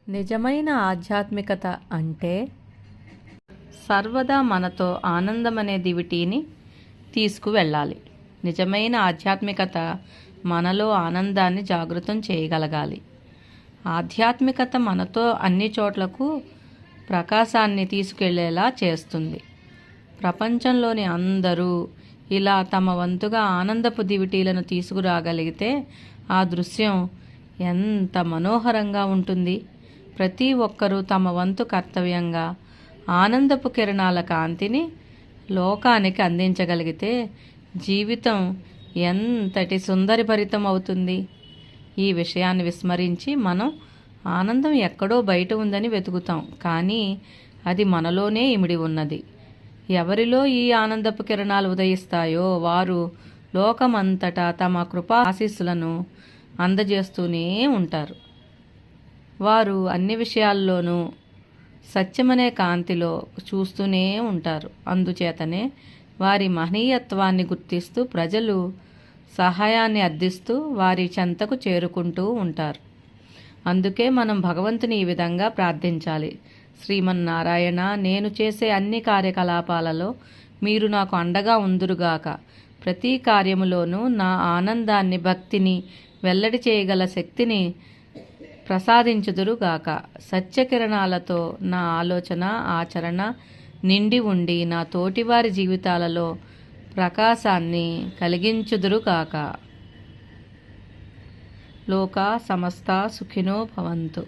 నిజమైన ఆధ్యాత్మికత అంటే సర్వదా మనతో ఆనందమనే దివిటీని తీసుకువెళ్ళాలి. నిజమైన ఆధ్యాత్మికత మనలో ఆనందాన్ని జాగృతం చేయగలగాలి. ఆధ్యాత్మికత మనతో అన్ని చోట్లకు ప్రకాశాన్ని తీసుకెళ్లేలా చేస్తుంది. ప్రపంచంలోని అందరూ ఇలా తమ వంతుగా ఆనందపు దివిటీలను తీసుకురాగలిగితే ఆ దృశ్యం ఎంత మనోహరంగా ఉంటుంది. ప్రతి ఒక్కరూ తమ వంతు కర్తవ్యంగా ఆనందపు కిరణాల కాంతిని లోకానికి అందించగలిగితే జీవితం ఎంతటి సుందరభరితం అవుతుంది. ఈ విషయాన్ని విస్మరించి మనం ఆనందం ఎక్కడో బయట ఉందని వెతుకుతాం, కానీ అది మనలోనే ఇమిడి ఉన్నది. ఎవరిలో ఈ ఆనందపు కిరణాలు ఉదయిస్తాయో వారు లోకమంతటా తమ కృపా ఆశీస్సులను అందజేస్తూనే ఉంటారు. వారు అన్ని విషయాల్లోనూ సత్యమనే కాంతిలో చూస్తూనే ఉంటారు. అందుచేతనే వారి మహనీయత్వాన్ని గుర్తిస్తూ ప్రజలు సహాయాన్ని అర్థిస్తూ వారి చెంతకు చేరుకుంటూ ఉంటారు. అందుకే మనం భగవంతుని ఈ విధంగా ప్రార్థించాలి. శ్రీమన్నారాయణ, నేను చేసే అన్ని కార్యకలాపాలలో మీరు నాకు అండగా ఉందురుగాక. ప్రతి కార్యములోనూ నా ఆనందాన్ని, భక్తిని వెల్లడి చేయగల శక్తిని ప్రసాదించుదురుగాక. సత్యకిరణాలతో నా ఆలోచన, ఆచరణ నిండి ఉండి నా తోటివారి జీవితాలలో ప్రకాశాన్ని కలిగించుదురుగాక. లోకా సమస్తా సుఖినో భవంతు.